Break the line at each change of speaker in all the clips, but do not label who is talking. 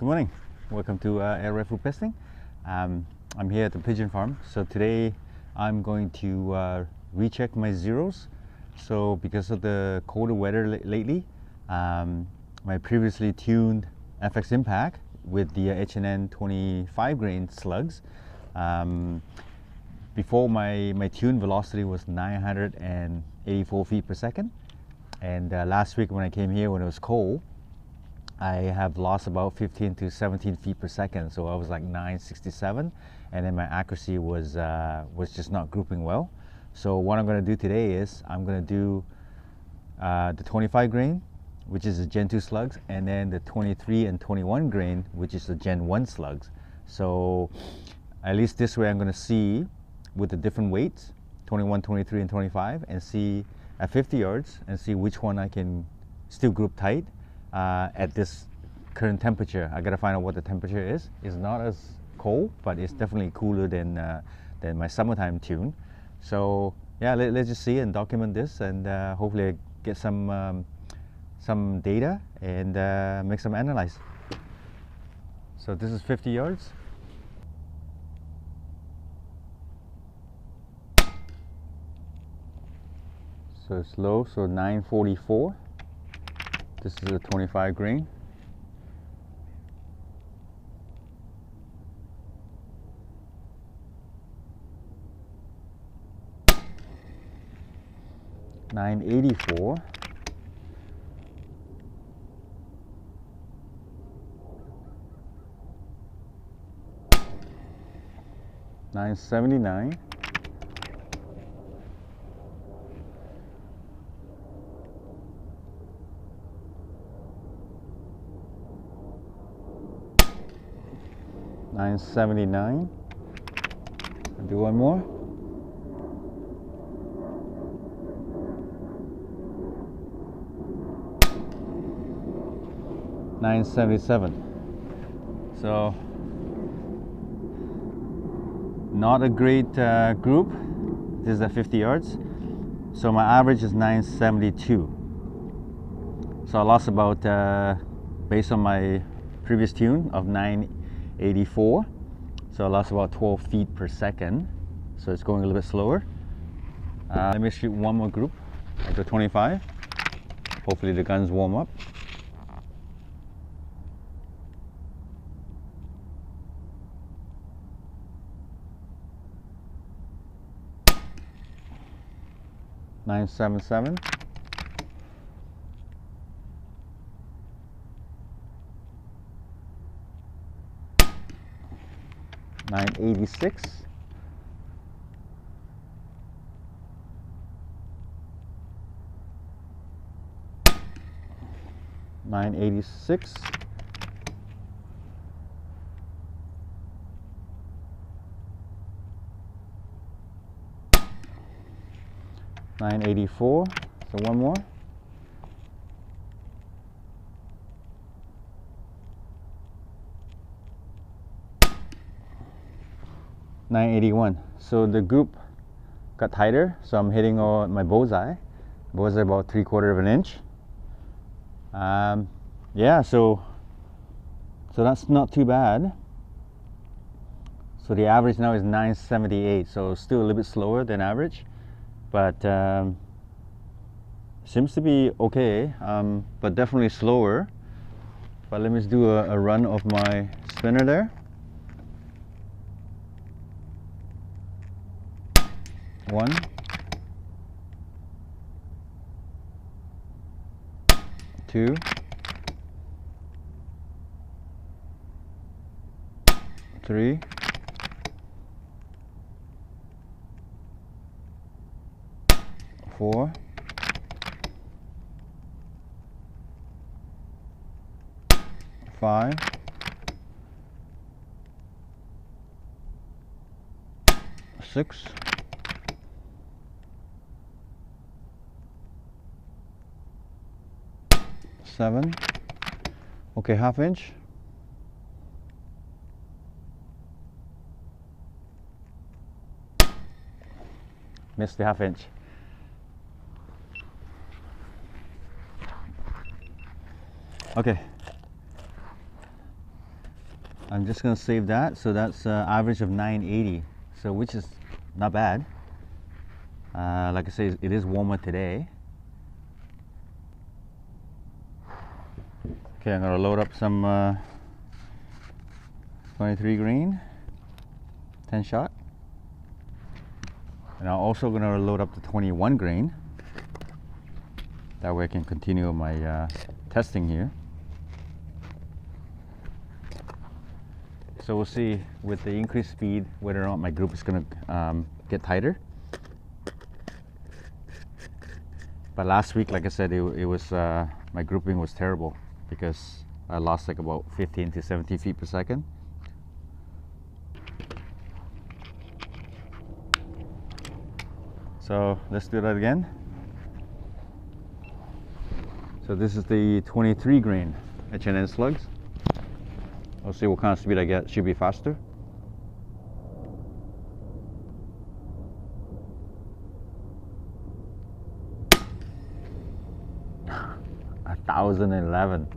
Good morning. Welcome to Air Rifle Testing. I'm here at the pigeon farm. So today I'm going to recheck my zeros. So because of the colder weather lately, my previously tuned FX Impact with the H&N 25 grain slugs, before my tune velocity was 984 feet per second. And last week when I came here when it was cold, I have lost about 15 to 17 feet per second, so I was like 967, and then my accuracy was just not grouping well. So what I'm going to do today is I'm going to do the 25 grain, which is the Gen 2 slugs, and then the 23 and 21 grain, which is the Gen 1 slugs. So at least this way I'm going to see with the different weights, 21, 23, and 25, and see at 50 yards and see which one I can still group tight. At this current temperature. I gotta find out what the temperature is. It's not as cold, but it's definitely cooler than my summertime tune. So yeah, let's just see and document this, and hopefully I get some data and make some analyze. So this is 50 yards. So it's low, so 944. This is a 25 grain. $984. $979. $979. I'll do one more. $977. So not a great group. This is at 50 yards. So my average is 972. So I lost about, based on my previous tune of 984, so I lost about 12 feet per second, so it's going a little bit slower. Let me shoot one more group at the 25. Hopefully the guns warm up. $977. $986. $986. $984. So one more. $981. So the group got tighter, so I'm hitting on my bullseye. Bullseye about 3/4 of an inch. Yeah, so that's not too bad. So the average now is 978, so still a little bit slower than average, but seems to be okay, but definitely slower. But let me just do a run of my spinner there. One, two, three, four, five, six, 7. Okay, half inch. Missed the half inch. Okay. I'm just gonna save that. So that's average of 980, so which is not bad. Like I say, it is warmer today. Okay, I'm gonna load up some 23 green, 10 shot. And I'm also gonna load up the 21 grain. That way I can continue my testing here. So we'll see with the increased speed whether or not my group is gonna get tighter. But last week, like I said, it was my grouping was terrible because I lost like about 15 to 17 feet per second. So let's do that again. So this is the 23 grain H&N slugs. I'll see what kind of speed I get. Should be faster. A 1011.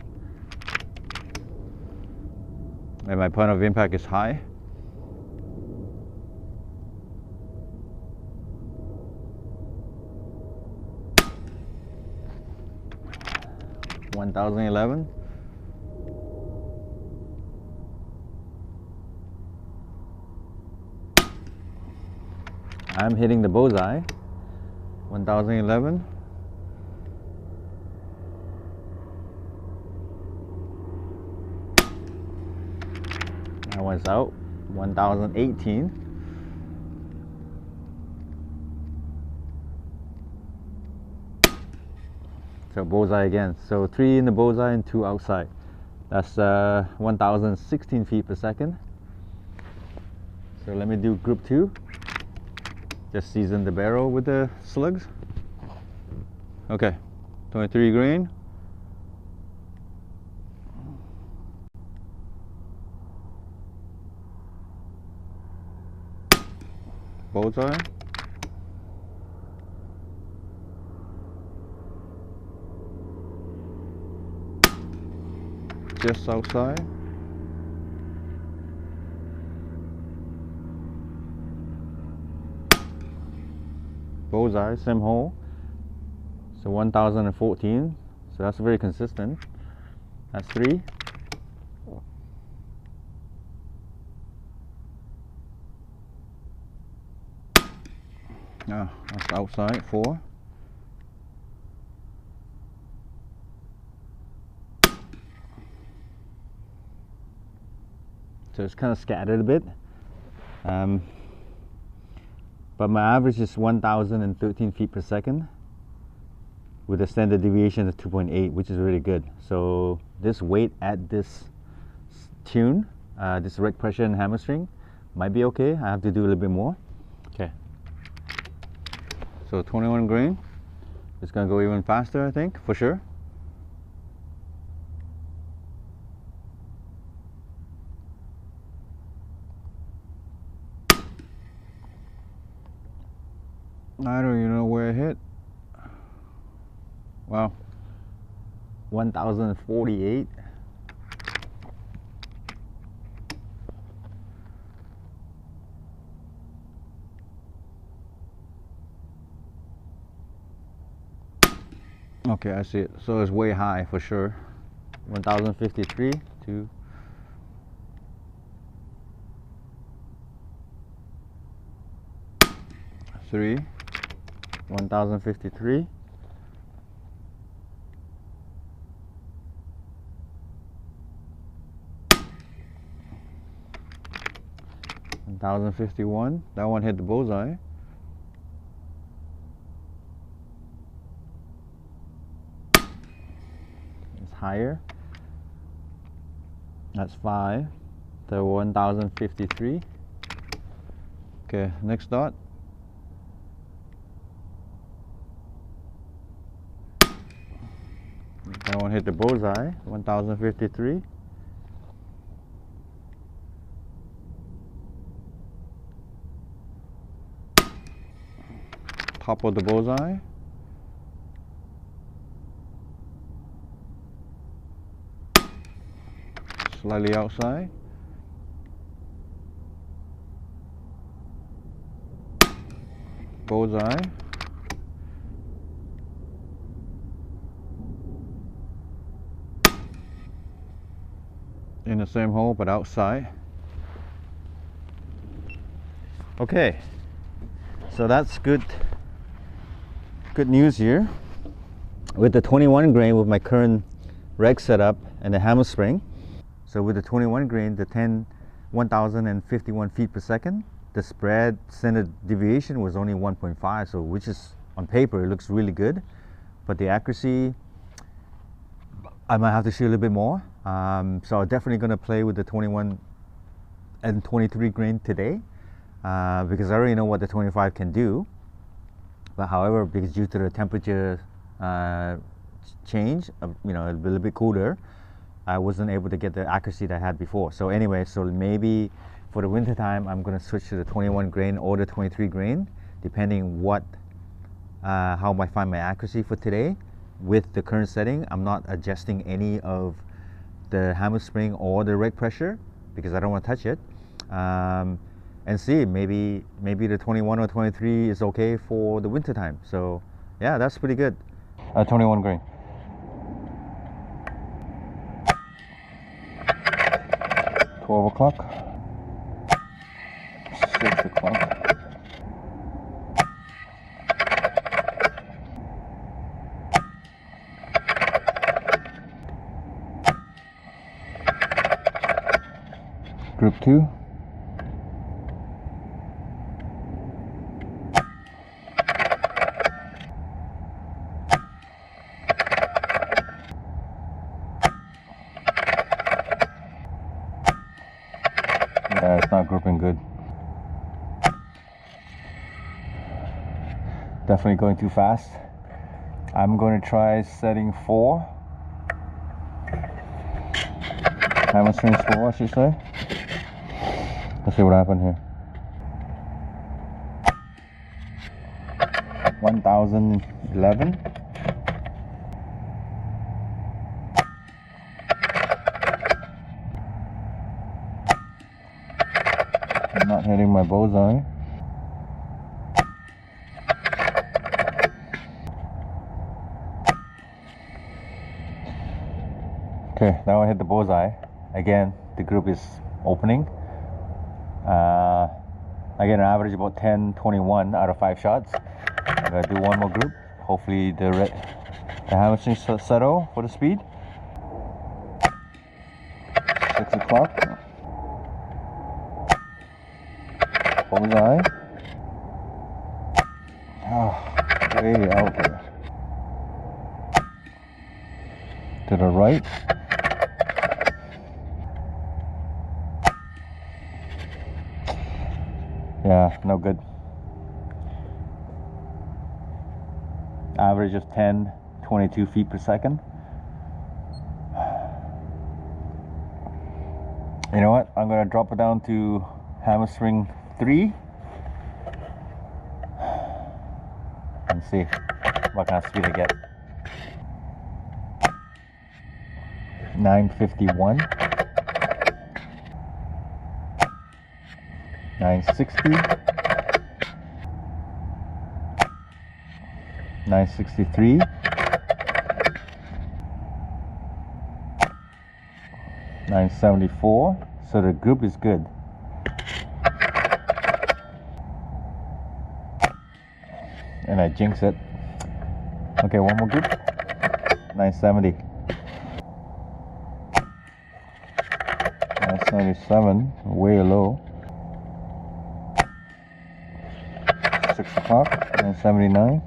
And my point of impact is high. $1,011. I'm hitting the bullseye. 1011. That one's out. 1018. So bullseye again. So 3 in the bullseye and 2 outside. That's 1016 feet per second. So let me do group 2. Just season the barrel with the slugs. Okay, 23 green. Bullseye. Just outside. Bullseye, same hole. So 1014. So that's very consistent. That's 3. Oh, that's outside. 4. So it's kind of scattered a bit. But my average is 1013 feet per second with a standard deviation of 2.8, which is really good. So this weight at this tune, this rec pressure and hammer string might be okay. I have to do a little bit more. Okay. So 21 grain. It's gonna go even faster, I think, for sure. I don't even know where it hit. Wow. 1048. Okay, I see it. So it's way high for sure. 1053, 2. Three. 1053. $1,051. That one hit the bullseye. It's higher. That's 5. So 1053. Okay, next dot. That one hit the bullseye. 1053. Top of the bullseye. Slightly outside. bullseye. In the same hole but outside. Okay, so that's good news here. With the 21 grain with my current reg setup and the hammer spring. So with the 21 grain, the 1051 feet per second, the spread standard deviation was only 1.5, so which is on paper it looks really good, but the accuracy I might have to shoot a little bit more. So I'm definitely going to play with the 21 and 23 grain today, because I already know what the 25 can do. But however, because due to the temperature change, you know, a little bit cooler, I wasn't able to get the accuracy that I had before. So anyway, so maybe for the winter time, I'm going to switch to the 21 grain or the 23 grain, depending what how I find my accuracy for today. With the current setting, I'm not adjusting any of the hammer spring or the reg pressure because I don't want to touch it. And see, maybe the 21 or 23 is okay for the winter time. So yeah, that's pretty good. 21 grain. 12 o'clock. 6 o'clock. Group 2. Yeah, it's not grouping good. Definitely going too fast. I'm going to try setting 4. Hammer strings 4, I should say. Let's see what happened here. 1011. I'm not hitting my bullseye. Okay, now I hit the bullseye. Again, the group is opening. I get an average about 10-21 out of 5 shots. I'm gonna do one more group. Hopefully the hammer strings settle for the speed. 6 o'clock. Bullseye. Way out there. To the right. Yeah, no good. Average of 10-22 feet per second. You know what? I'm gonna drop it down to hammer string 3 and see what kind of speed I get. 951, 960, 963, 974. So the group is good. And I jinx it. Okay, one more group. 970. 977, way low. 6 o'clock, 979.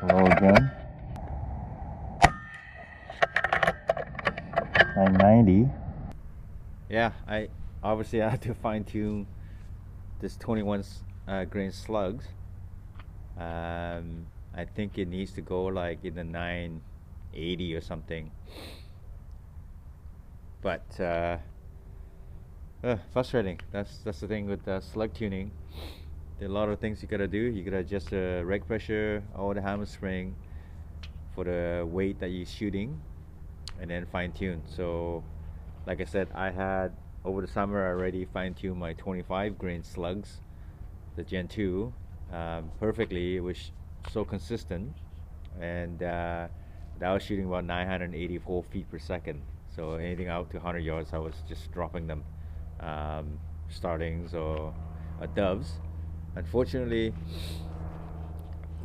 Low again. 990. Yeah, I obviously I had to fine tune this 21 grain slugs. I think it needs to go like in the 980 or something. But frustrating. That's the thing with slug tuning. There are a lot of things you gotta do. You gotta adjust the reg pressure or the hammer spring for the weight that you're shooting, and then fine tune. So like I said, I had over the summer already fine tuned my 25 grain slugs, the Gen 2 perfectly. It was so consistent, and that was shooting about 984 feet per second. So anything out to 100 yards, I was just dropping them, startings or doves. Unfortunately,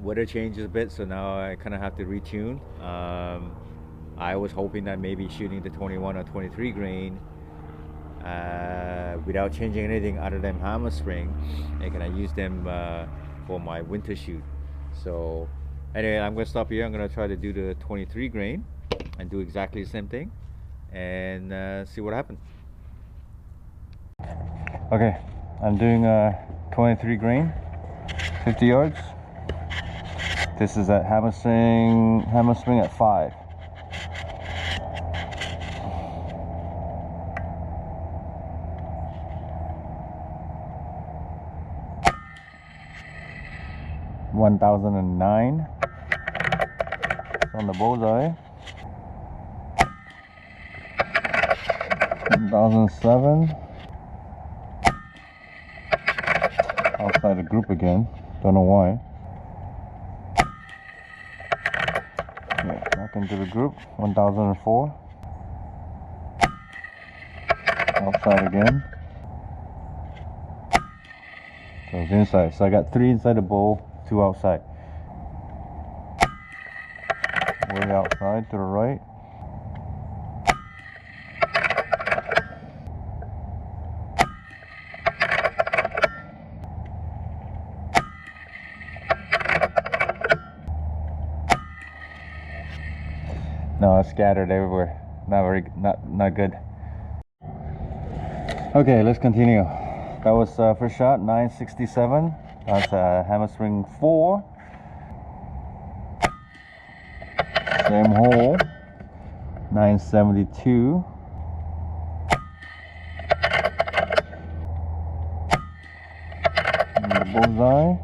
weather changes a bit, so now I kind of have to retune. I was hoping that maybe shooting the 21 or 23 grain without changing anything other than hammer spring, and can I use them for my winter shoot. So anyway, I'm gonna stop here. I'm gonna try to do the 23 grain and do exactly the same thing and see what happens. Okay, I'm doing 23 grain, 50 yards. This is at hammer swing at 5. $1,009 on the bullseye. 1,007 outside the group again. Don't know why. Yeah, back into the group. 1,004 outside again. So it's inside. So I got 3 inside the bowl, 2 outside. Way outside to the right. No, it's scattered everywhere. Not good. Okay, let's continue. That was first shot, 967. That's hammer swing 4. Same hole, 972. And the bullseye,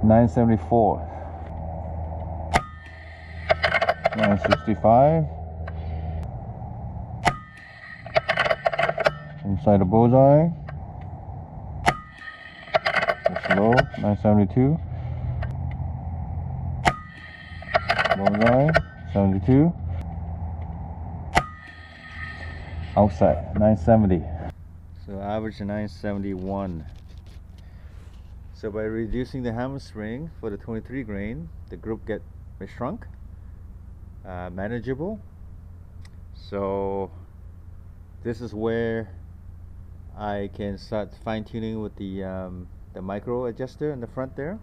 974. 965. Inside the bullseye. Slow, 972. Bullseye, 72. Outside, 970. So average 971. So by reducing the hammer swing for the 23 grain, the group get shrunk, manageable. So this is where I can start fine-tuning with the micro adjuster in the front there,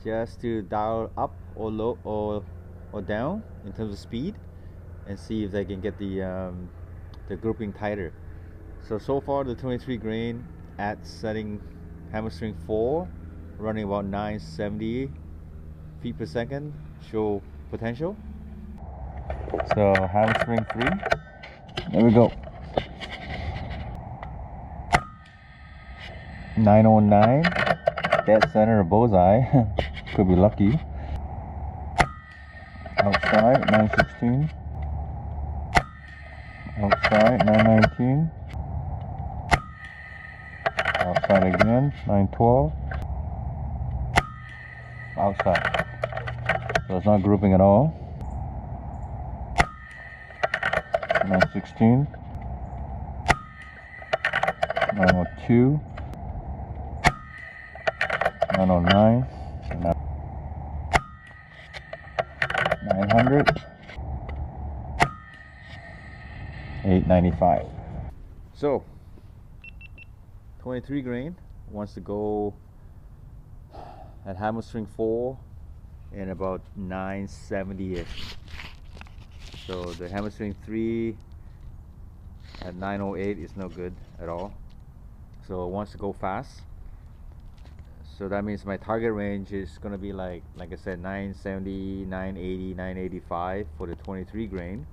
just to dial up or low or down in terms of speed, and see if I can get the grouping tighter. So far the 23 grain at setting hammer swing 4, running about 970 feet per second, show potential. So hammer swing 3, there we go. 909, dead center of bullseye. Could be lucky. Outside, 916. Outside, 919. Outside again, 912. Outside. So it's not grouping at all. 916. 902. 909. 900. 895. So 23 grain wants to go at hammer swing 4 and about 970-ish. So the hammer swing 3 at 908 is no good at all. So it wants to go fast. So that means my target range is going to be like I said, 970, 980, 985 for the 23 grain.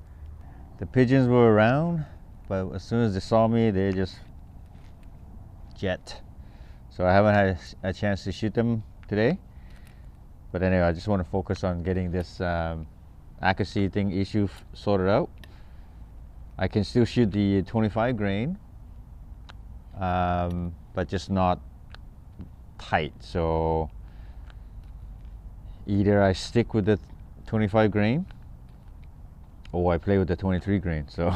The pigeons were around, but as soon as they saw me, they just jet. So I haven't had a chance to shoot them today. But anyway, I just want to focus on getting this accuracy thing issue sorted out. I can still shoot the 25 grain but just not tight. So either I stick with the 25 grain or I play with the 23 grain. So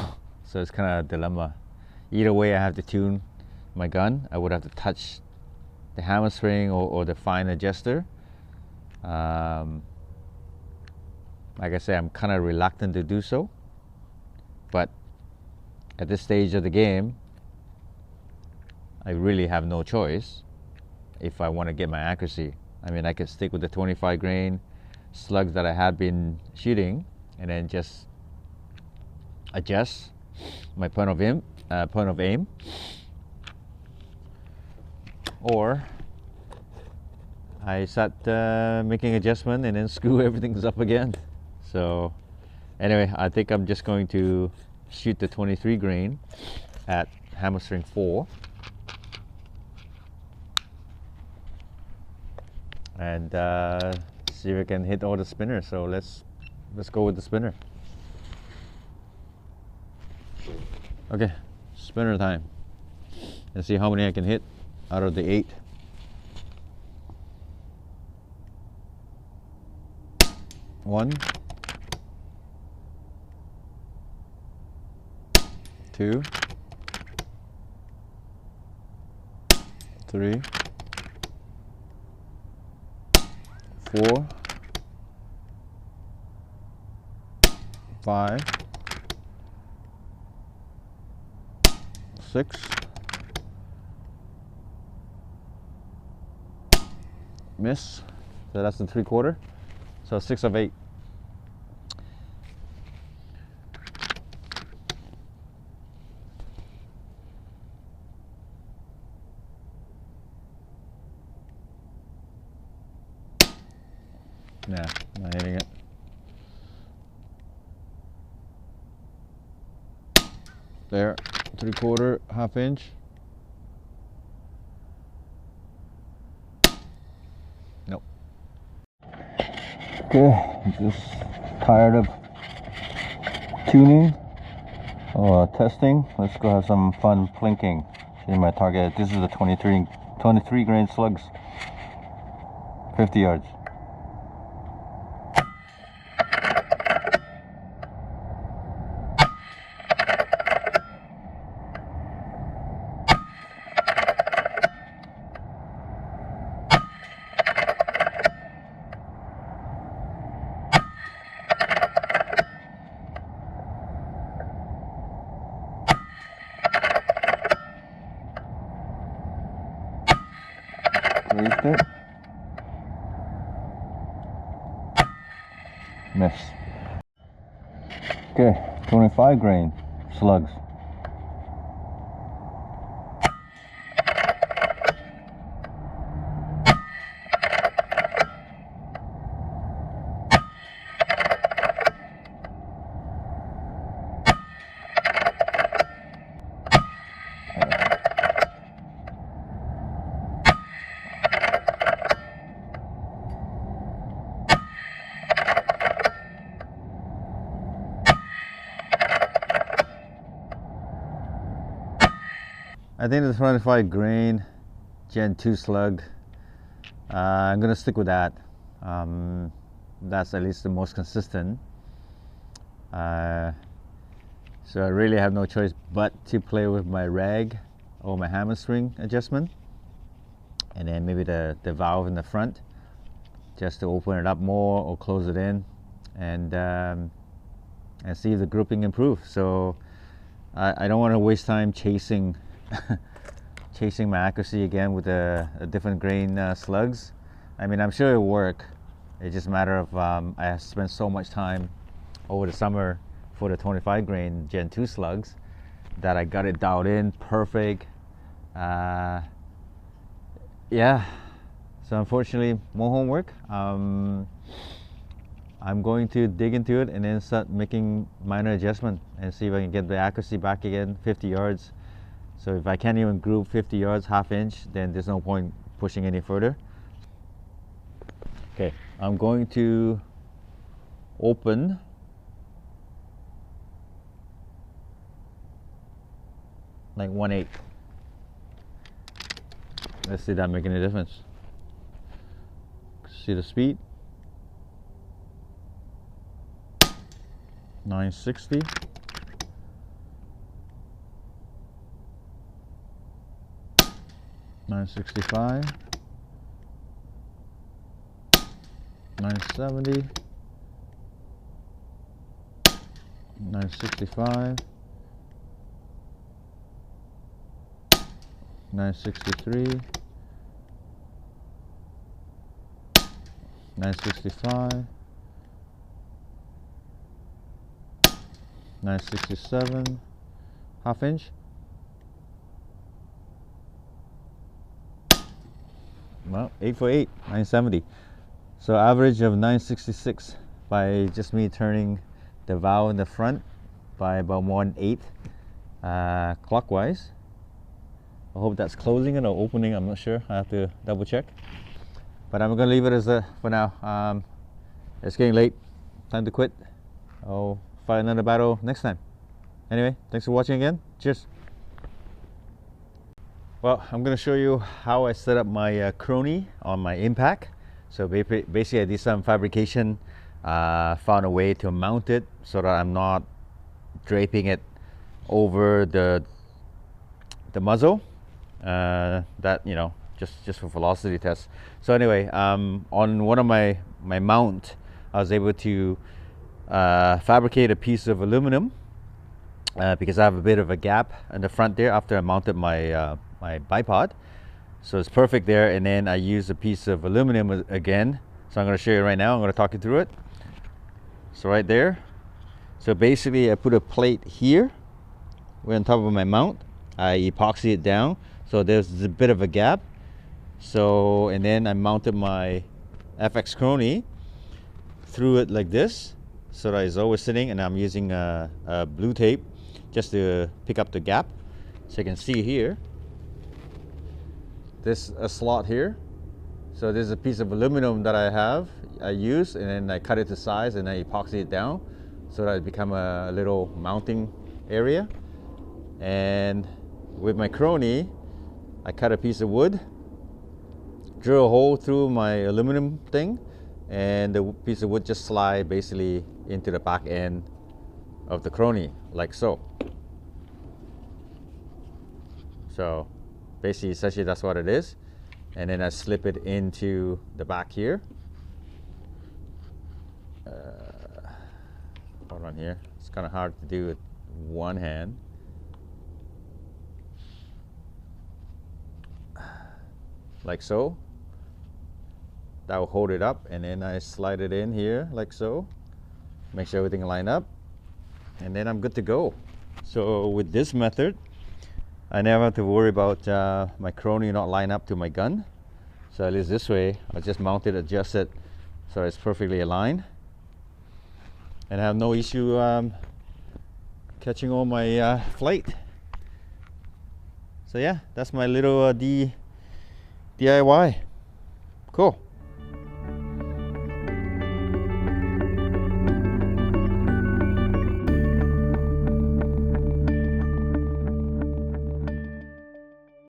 it's kind of a dilemma. Either way, I have to tune my gun. I would have to touch the hammer spring or the fine adjuster. Like I say, I'm kind of reluctant to do so, but at this stage of the game, I really have no choice if I want to get my accuracy. I mean, I could stick with the 25 grain slugs that I had been shooting and then just adjust my point of aim, or I start making adjustment and then screw everything up again. So anyway, I think I'm just going to shoot the 23 grain at hammer string 4 and see if I can hit all the spinners. So let's go with the spinner. Okay, spinner time. Let's see how many I can hit out of the 8. One, 2, 3, 4, 5, 6, miss. So that's the 3/4. So 6 of 8. Nah, not hitting it. There, 3/4, ½ inch. Nope. Okay, just tired of tuning or testing. Let's go have some fun plinking. See my target. This is the 23 grain slugs, 50 yards. Raised it. Miss. Okay, 25 grain slugs. I think the 25 grain Gen 2 slug, I'm gonna stick with that. That's at least the most consistent. So I really have no choice but to play with my rag or my hammer string adjustment, and then maybe the valve in the front, just to open it up more or close it in, and see if the grouping improves. So I don't want to waste time chasing chasing my accuracy again with a different grain slugs. I mean, I'm sure it'll work. It's just a matter of I have spent so much time over the summer for the 25 grain Gen 2 slugs that I got it dialed in perfect. Yeah, so unfortunately more homework. I'm going to dig into it and then start making minor adjustment and see if I can get the accuracy back again, 50 yards. So if I can't even group 50 yards, ½ inch, then there's no point pushing any further. Okay, I'm going to open like 1/8. Let's see that making a difference. See the speed. 960. 965. 970. 965. 963. 965. 967. Half inch. Well, 8 for 8, 970. So average of 966 by just me turning the valve in the front by about 1/8 clockwise. I hope that's closing it or opening. I'm not sure. I have to double check. But I'm gonna leave it as for now. It's getting late. Time to quit. I'll fight another battle next time. Anyway, thanks for watching again. Cheers. Well, I'm going to show you how I set up my chrony on my impact. So basically I did some fabrication, found a way to mount it so that I'm not draping it over the muzzle. That, you know, just for velocity test. So anyway, on one of my mount, I was able to fabricate a piece of aluminum because I have a bit of a gap in the front there after I mounted my my bipod, so it's perfect there. And then I use a piece of aluminum again, so I'm going to show you right now. I'm going to talk you through it. So right there, so basically I put a plate here right on top of my mount. I epoxy it down so there's a bit of a gap. So, and then I mounted my FX chrony through it like this, so that it's always sitting, and I'm using a blue tape just to pick up the gap. So you can see here, this a slot here. So there's a piece of aluminum that I use, and then I cut it to size and I epoxy it down so that it become a little mounting area. And with my chrony, I cut a piece of wood, drill a hole through my aluminum thing, and the piece of wood just slide basically into the back end of the chrony, like so. So basically, essentially that's what it is. And then I slip it into the back here. Hold on here. It's kind of hard to do with one hand. Like so. That will hold it up, and then I slide it in here like so. Make sure everything line up, and then I'm good to go. So with this method, I never have to worry about my chrony not line up to my gun. So at least this way, I'll just mount it, adjust it so it's perfectly aligned, and I have no issue catching all my flight. So yeah, that's my little DIY. Cool.